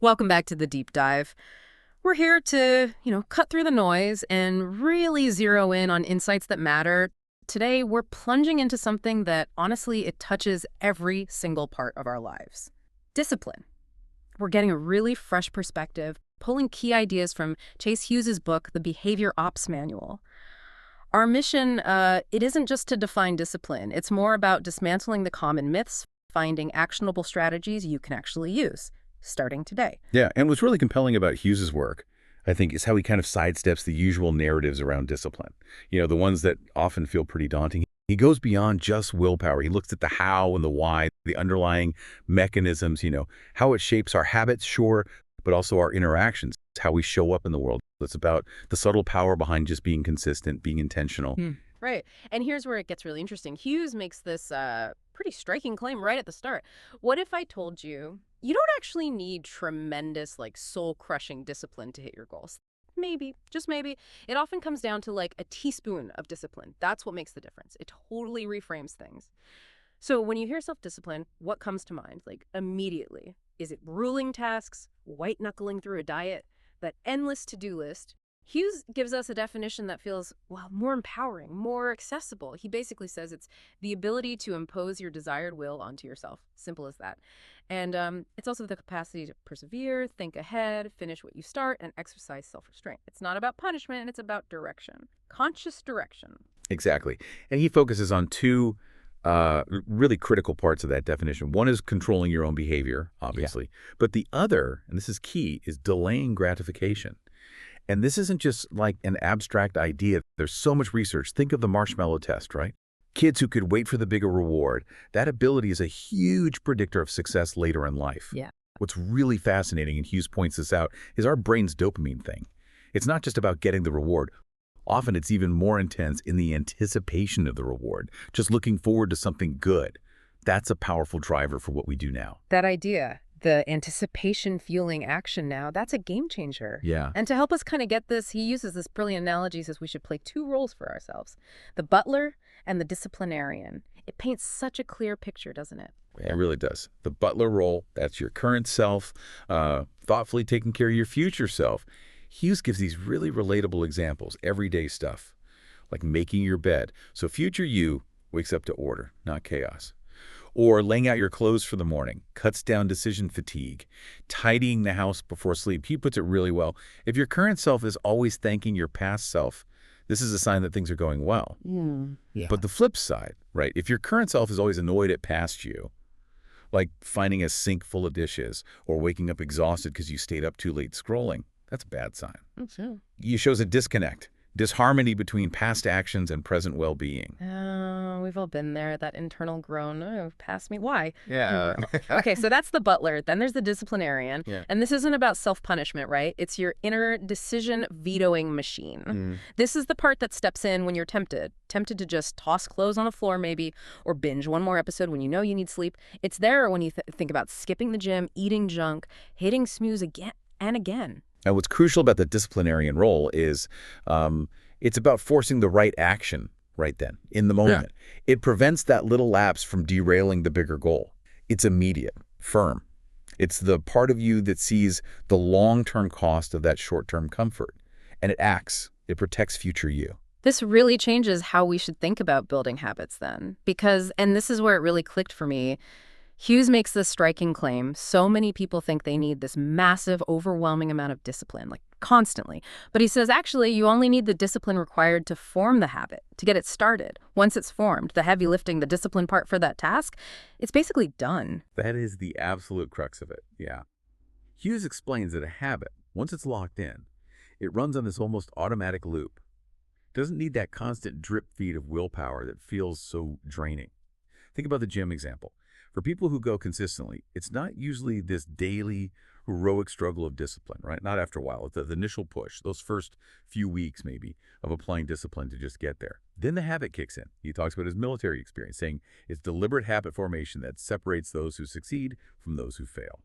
Welcome back to the deep dive. We're here to, cut through the noise and really zero in on insights that matter. Today, we're plunging into something that, honestly, it touches every single part of our lives. Discipline. We're getting a really fresh perspective, pulling key ideas from Chase Hughes' book, The Behavior Ops Manual. Our mission, it isn't just to define discipline. It's more about dismantling the common myths, finding actionable strategies you can actually use, starting today. Yeah, and what's really compelling about Hughes's work, I think, is how he kind of sidesteps the usual narratives around discipline. The ones that often feel pretty daunting. He goes beyond just willpower. He looks at the how and the why, the underlying mechanisms, how it shapes our habits, sure, but also our interactions, how we show up in the world. It's about the subtle power behind just being consistent, being intentional. Right. And here's where it gets really interesting. Hughes makes this pretty striking claim right at the start. What if I told you you don't actually need tremendous, soul-crushing discipline to hit your goals? Maybe, just maybe. It often comes down to a teaspoon of discipline. That's what makes the difference. It totally reframes things. So when you hear self-discipline, what comes to mind? Immediately. Is it ruling tasks, white-knuckling through a diet, that endless to-do list? Hughes gives us a definition that feels, more empowering, more accessible. He basically says it's the ability to impose your desired will onto yourself. Simple as that. And it's also the capacity to persevere, think ahead, finish what you start, and exercise self-restraint. It's not about punishment, it's about direction. Conscious direction. Exactly. And he focuses on two really critical parts of that definition. One is controlling your own behavior, obviously. But the other, and this is key, is delaying gratification. And this isn't just like an abstract idea. There's so much research. Think of the marshmallow test, right? Kids who could wait for the bigger reward, that ability is a huge predictor of success later in life. Yeah. What's really fascinating, and Hughes points this out, is our brain's dopamine thing. It's not just about getting the reward. Often it's even more intense in the anticipation of the reward, just looking forward to something good. That's a powerful driver for what we do now. That idea, the anticipation fueling action now, that's a game changer. Yeah. And to help us kind of get this, he uses this brilliant analogy. He says we should play two roles for ourselves, the butler and the disciplinarian. It paints such a clear picture, doesn't it? It really does. The butler role, that's your current self, thoughtfully taking care of your future self. Hughes gives these really relatable examples, everyday stuff, like making your bed. So future you wakes up to order, not chaos. Or laying out your clothes for the morning, cuts down decision fatigue, tidying the house before sleep. He puts it really well. If your current self is always thanking your past self, this is a sign that things are going well. Yeah. But the flip side, right? If your current self is always annoyed at past you, like finding a sink full of dishes or waking up exhausted because you stayed up too late scrolling, that's a bad sign. It shows a disconnect, disharmony between past actions and present well-being. We've all been there, that internal groan, oh, past me, why? Yeah. Okay, so that's the butler. Then there's the disciplinarian. Yeah. And this isn't about self-punishment, right? It's your inner decision vetoing machine. This is the part that steps in when you're tempted to just toss clothes on the floor maybe, or binge one more episode when you know you need sleep. It's there when you think about skipping the gym, eating junk, hitting snooze again and again. And what's crucial about the disciplinarian role is it's about forcing the right action right then, in the moment. It prevents that little lapse from derailing the bigger goal. It's immediate, firm. It's the part of you that sees the long-term cost of that short-term comfort. And it acts. It protects future you. This really changes how we should think about building habits then. Because, and this is where it really clicked for me, Hughes makes this striking claim. So many people think they need this massive, overwhelming amount of discipline, constantly. But he says, actually, you only need the discipline required to form the habit, to get it started. Once it's formed, the heavy lifting, the discipline part for that task, it's basically done. That is the absolute crux of it, yeah. Hughes explains that a habit, once it's locked in, it runs on this almost automatic loop. It doesn't need that constant drip feed of willpower that feels so draining. Think about the gym example. For people who go consistently, it's not usually this daily, heroic struggle of discipline, right? Not after a while. It's the initial push, those first few weeks maybe of applying discipline to just get there. Then the habit kicks in. He talks about his military experience, saying it's deliberate habit formation that separates those who succeed from those who fail.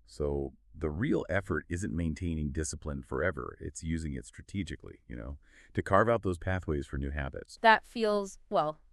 So the real effort isn't maintaining discipline forever. It's using it strategically, to carve out those pathways for new habits. That feels,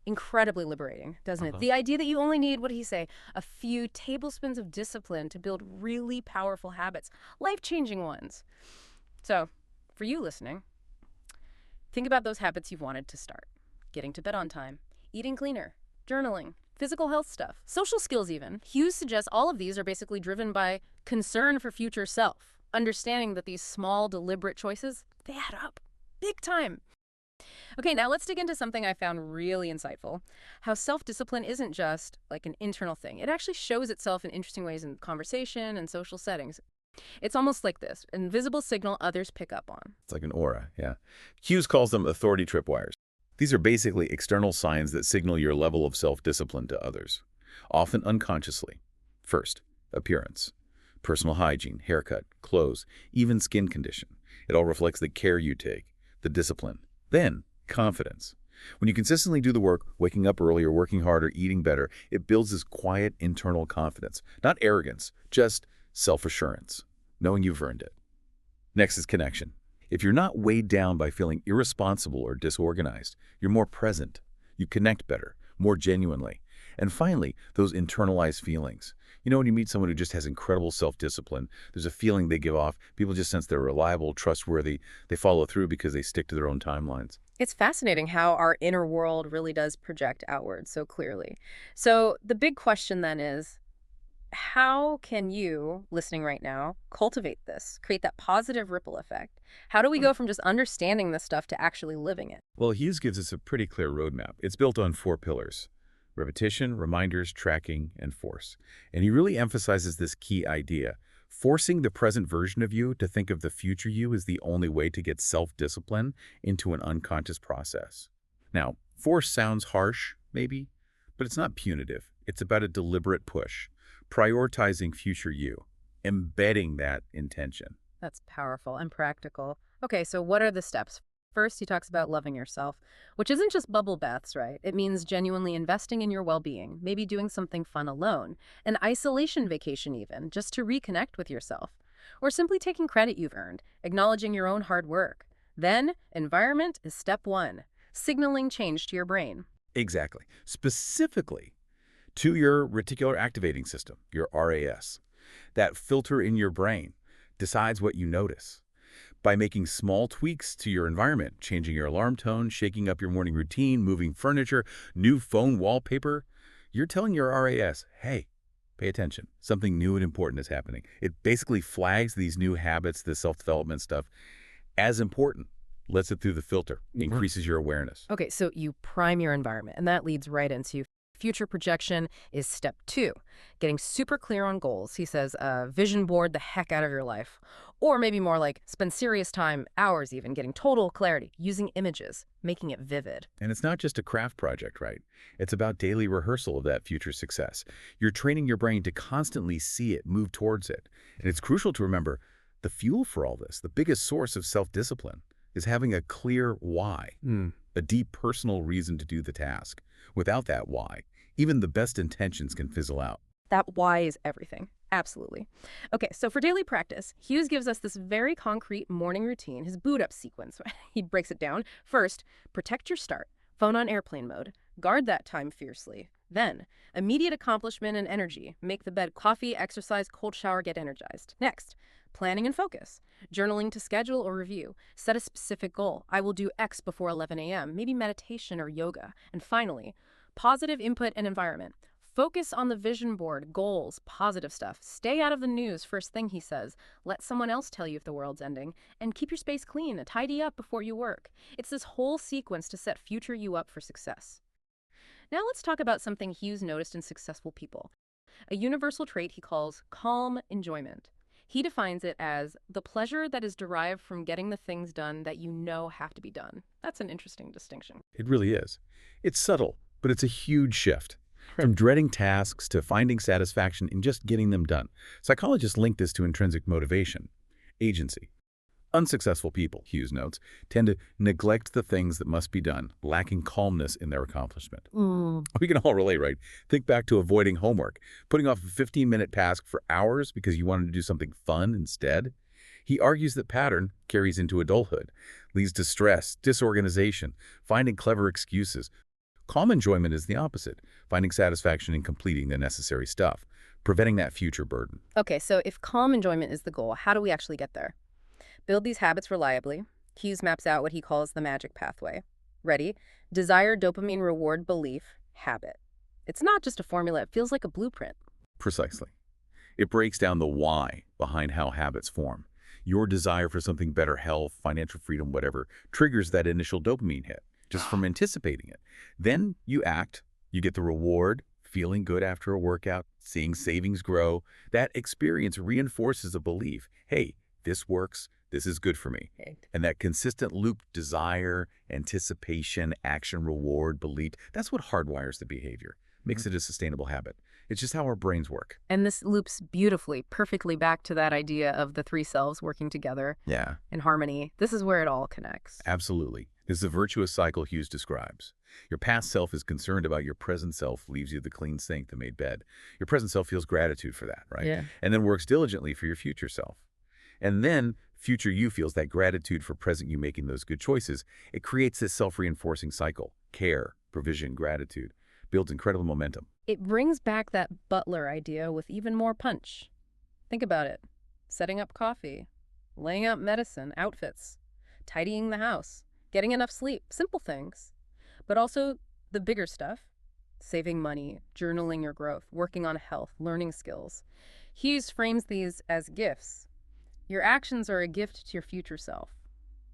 Incredibly liberating, doesn't it? The idea that you only need, what did he say, a few tablespoons of discipline to build really powerful habits, life-changing ones. So, for you listening, think about those habits you've wanted to start. Getting to bed on time, eating cleaner, journaling, physical health stuff, social skills even. Hughes suggests all of these are basically driven by concern for future self, understanding that these small, deliberate choices, they add up. Big time. Okay, now let's dig into something I found really insightful. How self-discipline isn't just like an internal thing. It actually shows itself in interesting ways in conversation and social settings. It's almost like this invisible signal others pick up on. It's like an aura, yeah. Hughes calls them authority tripwires. These are basically external signs that signal your level of self-discipline to others, often unconsciously. First, appearance. Personal hygiene, haircut, clothes, even skin condition. It all reflects the care you take, the discipline. Then, confidence. When you consistently do the work, waking up earlier, working harder, eating better, it builds this quiet internal confidence. Not arrogance, just self-assurance, knowing you've earned it. Next is connection. If you're not weighed down by feeling irresponsible or disorganized, you're more present. You connect better, more genuinely. And finally, those internalized feelings. You know, when you meet someone who just has incredible self-discipline, there's a feeling they give off. People just sense they're reliable, trustworthy. They follow through because they stick to their own timelines. It's fascinating how our inner world really does project outward so clearly. So the big question then is, how can you, listening right now, cultivate this, create that positive ripple effect? How do we go from just understanding this stuff to actually living it? Well, Hughes gives us a pretty clear roadmap. It's built on 4 pillars: repetition, reminders, tracking, and force. And he really emphasizes this key idea. Forcing the present version of you to think of the future you is the only way to get self-discipline into an unconscious process. Now, force sounds harsh, maybe, but it's not punitive. It's about a deliberate push, prioritizing future you, embedding that intention. That's powerful and practical. Okay, so what are the steps? First, he talks about loving yourself, which isn't just bubble baths, right? It means genuinely investing in your well-being, maybe doing something fun alone, an isolation vacation even, just to reconnect with yourself, or simply taking credit you've earned, acknowledging your own hard work. Then, environment is step 1, signaling change to your brain. Exactly. Specifically to your reticular activating system, your RAS. That filter in your brain decides what you notice. By making small tweaks to your environment, changing your alarm tone, shaking up your morning routine, moving furniture, new phone wallpaper, you're telling your RAS, hey, pay attention. Something new and important is happening. It basically flags these new habits, this self-development stuff, as important. Lets it through the filter, increases your awareness. Okay, so you prime your environment, and that leads right into future projection is step 2, getting super clear on goals. He says, vision board the heck out of your life. Or maybe more like spend serious time, hours even, getting total clarity, using images, making it vivid. And it's not just a craft project, right? It's about daily rehearsal of that future success. You're training your brain to constantly see it, move towards it. And it's crucial to remember the fuel for all this, the biggest source of self-discipline, is having a clear why, a deep personal reason to do the task. Without that why, even the best intentions can fizzle out. That why is everything. Absolutely. Okay, so for daily practice, Hughes gives us this very concrete morning routine, his boot up sequence. He breaks it down. First, protect your start, phone on airplane mode, guard that time fiercely. Then, immediate accomplishment and energy, make the bed, coffee, exercise, cold shower, get energized. Next, planning and focus, journaling to schedule or review, set a specific goal. I will do X before 11 a.m., maybe meditation or yoga. And finally, positive input and environment. Focus on the vision board, goals, positive stuff. Stay out of the news, first thing he says. Let someone else tell you if the world's ending. And keep your space clean, tidy up before you work. It's this whole sequence to set future you up for success. Now let's talk about something Hughes noticed in successful people. A universal trait he calls calm enjoyment. He defines it as the pleasure that is derived from getting the things done that you know have to be done. That's an interesting distinction. It really is. It's subtle, but it's a huge shift. From dreading tasks to finding satisfaction in just getting them done. Psychologists link this to intrinsic motivation, agency. Unsuccessful people, Hughes notes, tend to neglect the things that must be done, lacking calmness in their accomplishment. We can all relate, right? Think back to avoiding homework, putting off a 15-minute task for hours because you wanted to do something fun instead. He argues that pattern carries into adulthood, leads to stress, disorganization, finding clever excuses, Calm enjoyment is the opposite, finding satisfaction in completing the necessary stuff, preventing that future burden. Okay, so if calm enjoyment is the goal, how do we actually get there? Build these habits reliably. Hughes maps out what he calls the magic pathway. Ready? Desire, dopamine, reward, belief, habit. It's not just a formula, it feels like a blueprint. Precisely. It breaks down the why behind how habits form. Your desire for something better, health, financial freedom, whatever, triggers that initial dopamine hit just from anticipating it. Then you act, you get the reward, feeling good after a workout, seeing savings grow. That experience reinforces a belief. Hey, this works, this is good for me. Right. And that consistent loop, desire, anticipation, action, reward, belief, that's what hardwires the behavior, makes it a sustainable habit. It's just how our brains work. And this loops beautifully, perfectly back to that idea of the three selves working together Yeah, in harmony. This is where it all connects. absolutely. This is a virtuous cycle Hughes describes. Your past self is concerned about your present self, leaves you the clean sink, the made bed. Your present self feels gratitude for that, right? Yeah. And then works diligently for your future self. And then future you feels that gratitude for present you making those good choices. It creates this self-reinforcing cycle. Care, provision, gratitude. Builds incredible momentum. It brings back that Butler idea with even more punch. Think about it. Setting up coffee, laying out medicine, outfits, tidying the house, getting enough sleep, simple things. But also the bigger stuff, saving money, journaling your growth, working on health, learning skills. Hughes frames these as gifts. Your actions are a gift to your future self.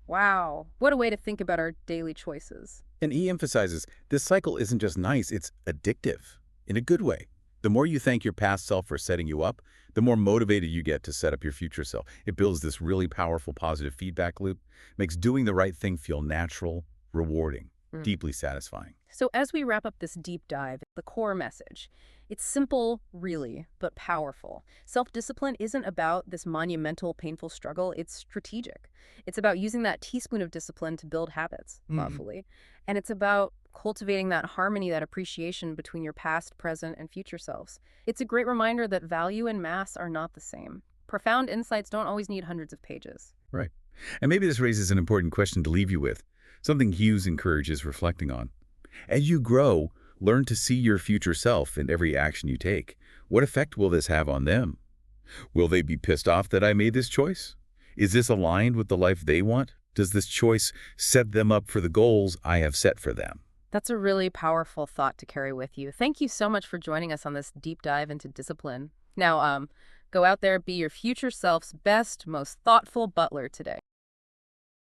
Wow, what a way to think about our daily choices. And he emphasizes this cycle isn't just nice, it's addictive in a good way. The more you thank your past self for setting you up, the more motivated you get to set up your future self. It builds this really powerful positive feedback loop, makes doing the right thing feel natural, rewarding, deeply satisfying. So as we wrap up this deep dive, the core message, it's simple, really, but powerful. Self-discipline isn't about this monumental, painful struggle. It's strategic. It's about using that teaspoon of discipline to build habits thoughtfully. And it's about cultivating that harmony, that appreciation between your past, present, and future selves. It's a great reminder that value and mass are not the same. Profound insights don't always need hundreds of pages. Right. And maybe this raises an important question to leave you with, something Hughes encourages reflecting on. As you grow, learn to see your future self in every action you take. What effect will this have on them? Will they be pissed off that I made this choice? Is this aligned with the life they want? Does this choice set them up for the goals I have set for them? That's a really powerful thought to carry with you. Thank you so much for joining us on this deep dive into discipline. Now, go out there, be your future self's best, most thoughtful butler today.